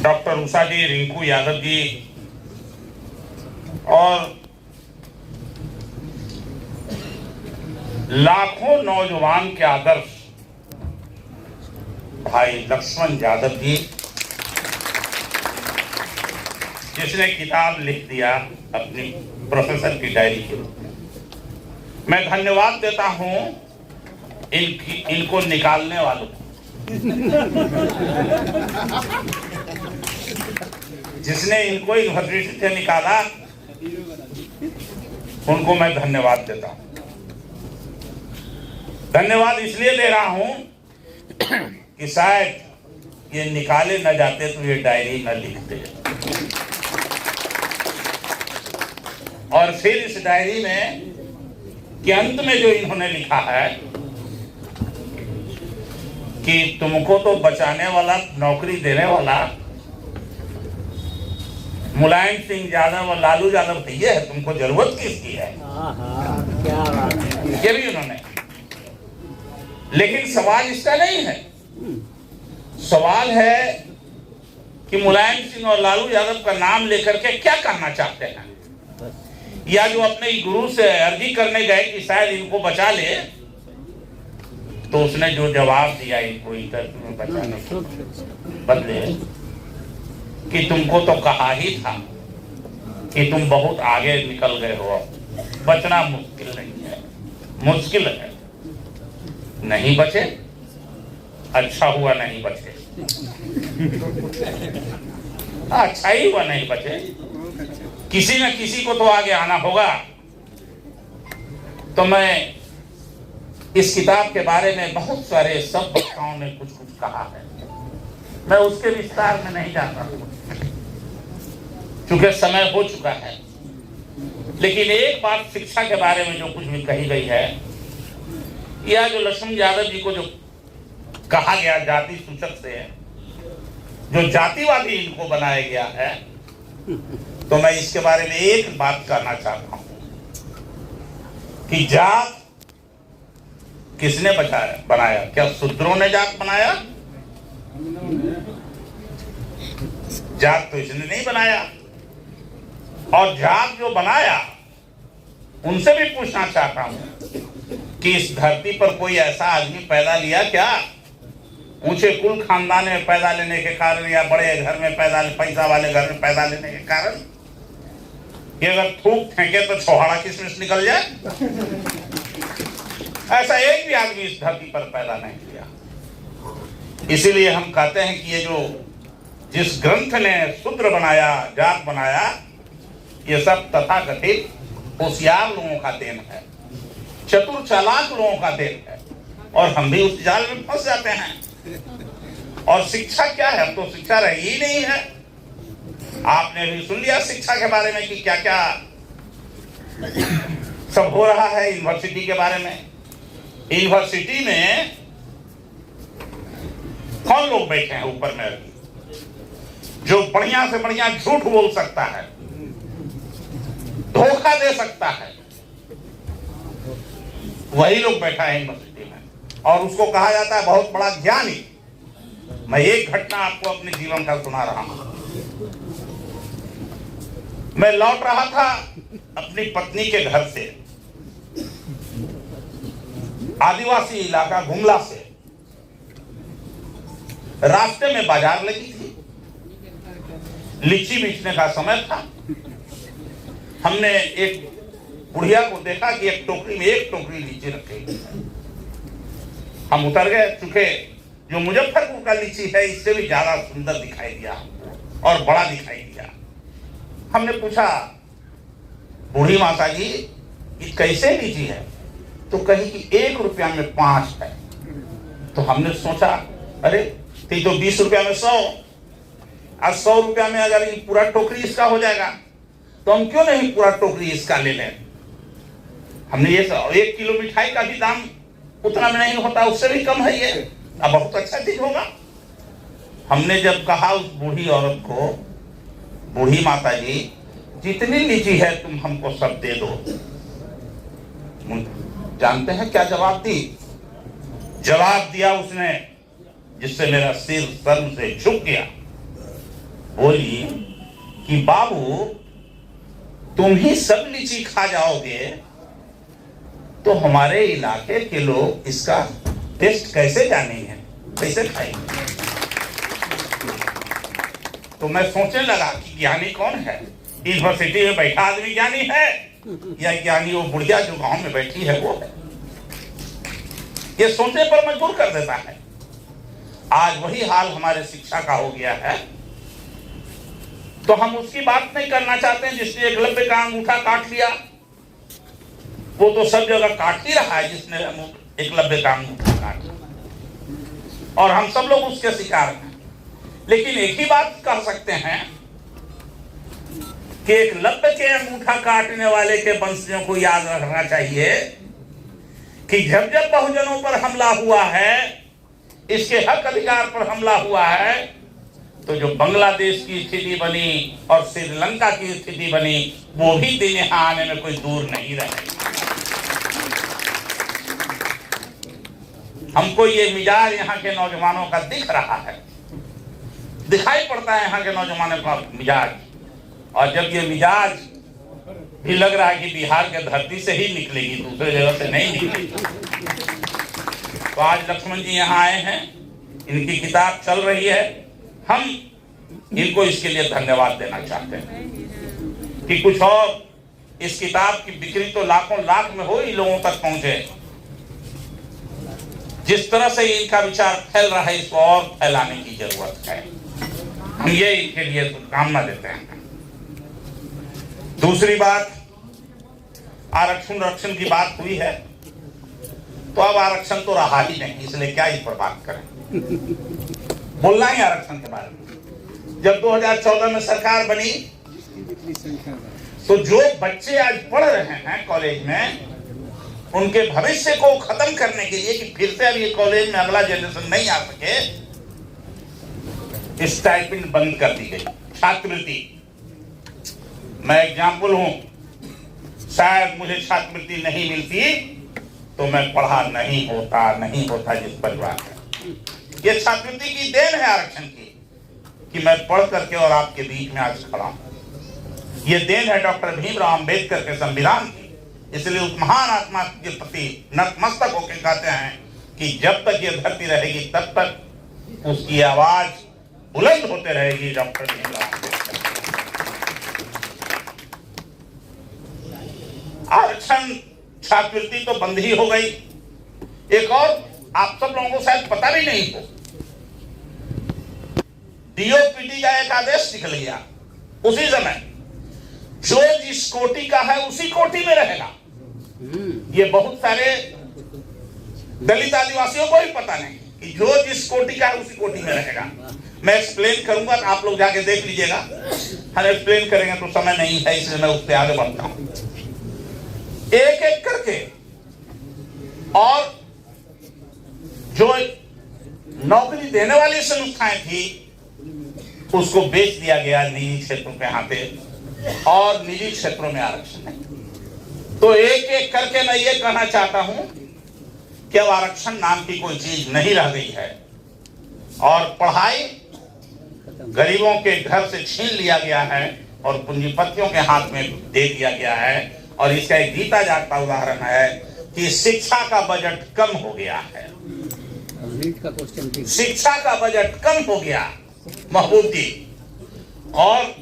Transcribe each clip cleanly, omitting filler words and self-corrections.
Doctor Usha जी, रिंकू यादव जी और लाखों नौजवान के आदर्श भाई लक्ष्मण यादव जी, जिसने किताब लिख दिया अपनी प्रोफेसर की डायरी के रूप में। मैं धन्यवाद देता हूं इनको निकालने वालों को, जिसने इनको यूनिवर्सिटी से निकाला, उनको मैं धन्यवाद देता हूं। धन्यवाद इसलिए दे रहा हूं कि शायद ये निकाले न जाते तो ये डायरी न लिखते। और फिर इस डायरी में के अंत में जो इन्होंने लिखा है कि तुमको तो बचाने वाला, नौकरी देने वाला मुलायम सिंह यादव और लालू यादव तो ये है, तुमको जरूरत किसकी है? क्या बात है। ये भी उन्होंने। लेकिन सवाल इसका नहीं है। सवाल है कि मुलायम सिंह और लालू यादव का नाम लेकर के क्या करना चाहते हैं, या जो अपने गुरु से अर्जी करने गए कि शायद इनको बचा ले, तो उसने जो जवाब दिया इनको इंटरव्यू में बचाने के बदले कि तुमको तो कहा ही था कि तुम बहुत आगे निकल गए हो, बचना मुश्किल नहीं है, मुश्किल है। नहीं बचे, अच्छा हुआ नहीं बचे, अच्छा ही हुआ नहीं बचे। किसी न किसी को तो आगे आना होगा। तो मैं इस किताब के बारे में बहुत सारे सब वक्ताओं ने कुछ कुछ कहा है, मैं उसके विस्तार में नहीं जाता चूंकि समय हो चुका है। लेकिन एक बात शिक्षा के बारे में जो कुछ भी कही गई है, या जो लक्ष्मण यादव जी को जो कहा गया जाति सूचक से, जो जातिवादी इनको बनाया गया है, तो मैं इसके बारे में एक बात कहना चाहता हूं कि जात किसने बनाया? क्या शूद्रों ने जात बनाया? जात तो इसने नहीं बनाया। और जात जो बनाया, उनसे भी पूछना चाहता हूं कि इस धरती पर कोई ऐसा आदमी पैदा लिया क्या, ऊंचे कुल खानदान में पैदा लेने के कारण या बड़े घर में पैदा, पैसा वाले घर में पैदा लेने के कारण, कि अगर थूक फेंके तो छोहाड़ा किसमिस निकल जाए? ऐसा एक भी आदमी इस धरती पर पैदा नहीं किया। इसीलिए हम कहते हैं कि ये जो जिस ग्रंथ ने शूद्र बनाया, जात बनाया, ये सब तथाकथित होशियार लोगों का देन है, चतुर चालाक लोगों का देन है, और हम भी उस जाल में फंस जाते हैं। और शिक्षा क्या है? अब तो शिक्षा रही ही नहीं है। आपने भी सुन लिया शिक्षा के बारे में कि क्या क्या सब हो रहा है यूनिवर्सिटी के बारे में। यूनिवर्सिटी में कौन लोग बैठे हैं ऊपर में जो बढ़िया से बढ़िया झूठ बोल सकता है, धोखा दे सकता है? वही लोग बैठा है यूनिवर्सिटी में, और उसको कहा जाता है बहुत बड़ा ज्ञानी। मैं एक घटना आपको अपने जीवन का सुना रहा हूं। मैं लौट रहा था अपनी पत्नी के घर से, आदिवासी इलाका गुमला से। रास्ते में बाजार लगी थी, लीची बेचने का समय था। हमने एक बुढ़िया को देखा कि एक टोकरी में एक टोकरी लीची रखी। हम उतर गए, चूंकि जो मुजफ्फरपुर का लीची है इससे भी ज्यादा सुंदर दिखाई दिया और बड़ा दिखाई दिया। हमने पूछा, बूढ़ी माता जी ये कैसे लीची है? तो कही कि 1 रुपया में 5 है। तो हमने सोचा, अरे तो 20 रुपया में 100, आज 100 रुपया में अगर ये पूरा टोकरी इसका हो जाएगा तो हम क्यों नहीं पूरा टोकरी इसका ले लें? हमने ये 1 किलो मिठाई का भी दाम उतना में नहीं होता, उससे भी कम है ये, अब बहुत अच्छा चीज होगा। हमने जब कहा उस बूढ़ी औरत को, बूढ़ी माता जी जितनी लीची है तुम हमको सब दे दो, जानते हैं क्या जवाब दी? जवाब दिया उसने जिससे मेरा सिर शर्म से झुक गया। बोली कि बाबू तुम ही सब लीची खा जाओगे तो हमारे इलाके के लोग इसका टेस्ट कैसे जानेंगे, कैसे खाएंगे। तो मैं सोचने लगा कि ज्ञानी कौन है, यूनिवर्सिटी में बैठा आदमी ज्ञानी है या ज्ञानी वो बुढ़िया जो गांव में बैठी है वो है। ये सोचने पर मजबूर कर देता है। आज वही हाल हमारे शिक्षा का हो गया है। तो हम उसकी बात नहीं करना चाहते हैं जिसने एकलव्य का अंगूठा काट लिया, वो तो सब जगह काट ही रहा है जिसने एकलव्य का अंगूठा काट लिया, और हम सब लोग उसके शिकार हैं। लेकिन एक ही बात कह सकते हैं कि एकलव्य के अंगूठा काटने वाले के वंशजों को याद रखना चाहिए कि जब जब बहुजनों पर हमला हुआ है, इसके हक अधिकार पर हमला हुआ है, तो जो बांग्लादेश की स्थिति बनी और श्रीलंका की स्थिति बनी, वो भी दिन यहाँ आने में कोई दूर नहीं रहे। हमको ये मिजाज यहाँ के नौजवानों का दिख रहा है, दिखाई पड़ता है यहाँ के नौजवानों का मिजाज। और जब ये मिजाज भी लग रहा है कि बिहार के धरती से ही निकलेगी, दूसरे जगह से नहीं निकलेगी। तो आज लक्ष्मण जी यहाँ आए हैं, इनकी किताब चल रही है, हम इनको इसके लिए धन्यवाद देना चाहते हैं कि कुछ और इस किताब की बिक्री तो लाखों लाख में हो, इन लोगों तक पहुंचे। जिस तरह से इनका विचार फैल रहा है, इसको और फैलाने की जरूरत है। हम ये इनके लिए शुभकामना देते हैं। दूसरी बात, आरक्षण की बात हुई है, तो अब आरक्षण तो रहा ही नहीं, इसलिए क्या इस पर बात करें। बोलना ही आरक्षण के बारे में। जब 2014 में सरकार बनी, तो जो बच्चे आज पढ़ रहे हैं कॉलेज में, उनके भविष्य को खत्म करने के लिए कि फिर से अब ये कॉलेज में अगला जनरेशन नहीं आ सके, स्टाइपेंड बंद कर दी गई। छात्रवृत्ति, मैं एग्जाम्पल हूं, शायद मुझे छात्रवृत्ति नहीं मिलती तो मैं पढ़ा नहीं होता जिस परिवार में। ये छात्रवृत्ति की देन है आरक्षण की, कि मैं पढ़ करके और आपके बीच में आज खड़ा हूं। ये देन है डॉक्टर भीमराव अंबेडकर के संविधान की। इसलिए उस महान आत्मा के प्रति नतमस्तक होकर कहते हैं कि जब तक ये धरती रहेगी तब तक उसकी आवाज बुलंद होते रहेगी। डॉक्टर भीमराव अंबेडकर। आरक्षण छात्रवृत्ति तो बंद ही हो गई। एक और आप सब लोगों को शायद पता भी नहीं हो, डीओपीटी का एक आदेश निकल गया उसी समय, जो जिस कोटि का है उसी कोटि में रहेगा। ये बहुत सारे दलित आदिवासियों को भी पता नहीं कि जो जिस कोटि का है उसी कोटि में रहेगा। मैं एक्सप्लेन करूंगा, तो आप लोग जाके देख लीजिएगा। हम एक्सप्लेन करेंगे तो समय नहीं है, इसलिए मैं उससे आगे बढ़ता हूं एक एक करके। और जो नौकरी देने वाली संस्थाएं थी उसको बेच दिया गया निजी क्षेत्रों के हाथे, और निजी क्षेत्रों में आरक्षण है। तो एक एक करके मैं ये कहना चाहता हूं कि अब आरक्षण नाम की कोई चीज नहीं रह गई है, और पढ़ाई गरीबों के घर से छीन लिया गया है और पूंजीपतियों के हाथ में दे दिया गया है। और इसका एक जीता जागता उदाहरण है कि शिक्षा का बजट कम हो गया है। शिक्षा का बजट कम हो गया महबूब जी, और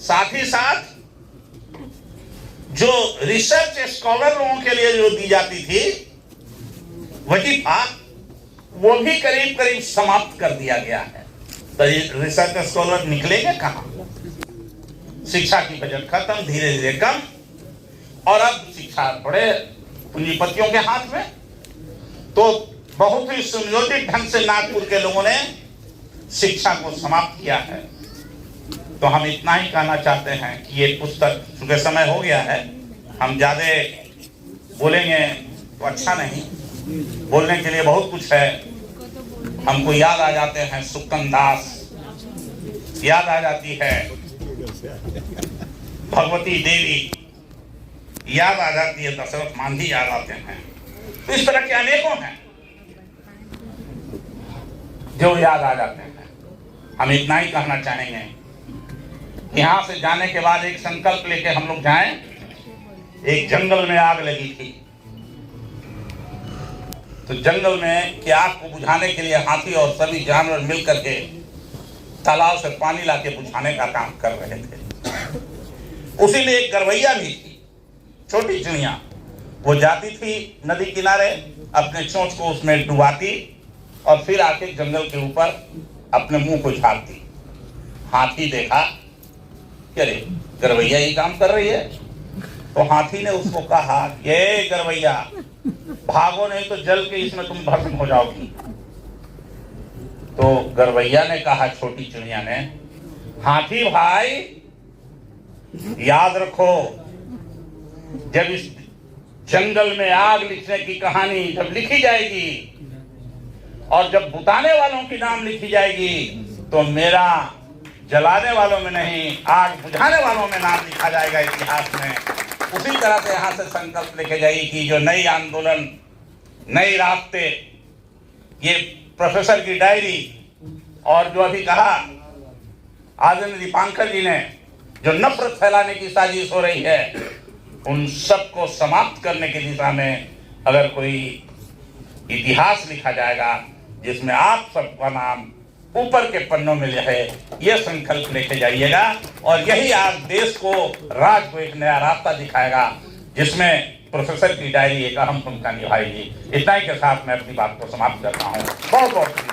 साथ ही साथ जो रिसर्च स्कॉलर लोगों के लिए जो दी जाती थी वजीफा, वो भी करीब करीब समाप्त कर दिया गया है। तो रिसर्च स्कॉलर निकलेंगे कहां? शिक्षा की बजट खत्म, धीरे धीरे कम, और अब शिक्षा बड़े पूंजीपतियों के हाथ में। तो बहुत ही सुनियोजित ढंग से नागपुर के लोगों ने शिक्षा को समाप्त किया है। तो हम इतना ही कहना चाहते हैं कि ये पुस्तक, चूंकि समय हो गया है, हम ज्यादा बोलेंगे तो अच्छा नहीं, बोलने के लिए बहुत कुछ है। हमको याद आ जाते हैं सुकन दास, याद आ जाती है भगवती देवी, याद आ जाती है दशरथ मांझी, याद आते हैं। तो इस तरह के अनेकों हैं जो याद आ जाते हैं। हम इतना ही कहना चाहेंगे यहाँ से जाने के बाद एक संकल्प लेके हम लोग जाएं। एक जंगल में आग लगी थी, तो जंगल में की आग को बुझाने के लिए हाथी और सभी जानवर मिल करके तालाब से पानी लाके बुझाने का काम कर रहे थे। उसी में एक गरवैया भी थी, छोटी चिड़िया। वो जाती थी नदी किनारे, अपने चोंच को उसमें डुबाती और फिर आके जंगल के ऊपर अपने मुंह को झाड़ती। हाथी देखा कि अरे गरवैया ये काम कर रही है, तो हाथी ने उसको कहा, ये गरवैया भागो नहीं तो जल के इसमें तुम भस्म हो जाओगी। तो गरवैया ने कहा, छोटी चिड़िया ने, हाथी भाई याद रखो, जब इस जंगल में आग लिखने की कहानी जब लिखी जाएगी और जब बुताने वालों की नाम लिखी जाएगी, तो मेरा जलाने वालों में नहीं, आग बुझाने वालों में नाम लिखा जाएगा इतिहास में। उसी तरह से यहाँ से संकल्प लेके गई कि जो नई आंदोलन, नई रास्ते, ये प्रोफेसर की डायरी और जो अभी कहा आदरणीय दीपांकर जी ने, जो नफरत फैलाने की साजिश हो रही है, उन सबको समाप्त करने की दिशा में अगर कोई इतिहास लिखा जाएगा जिसमें आप सबका नाम ऊपर के पन्नों में है, यह संकल्प लेके जाइएगा। और यही आज देश को, राज को एक नया रास्ता दिखाएगा जिसमें प्रोफेसर की डायरी एक अहम भूमिका निभाएगी। इतना ही के साथ मैं अपनी बात को समाप्त करता हूँ। बहुत बहुत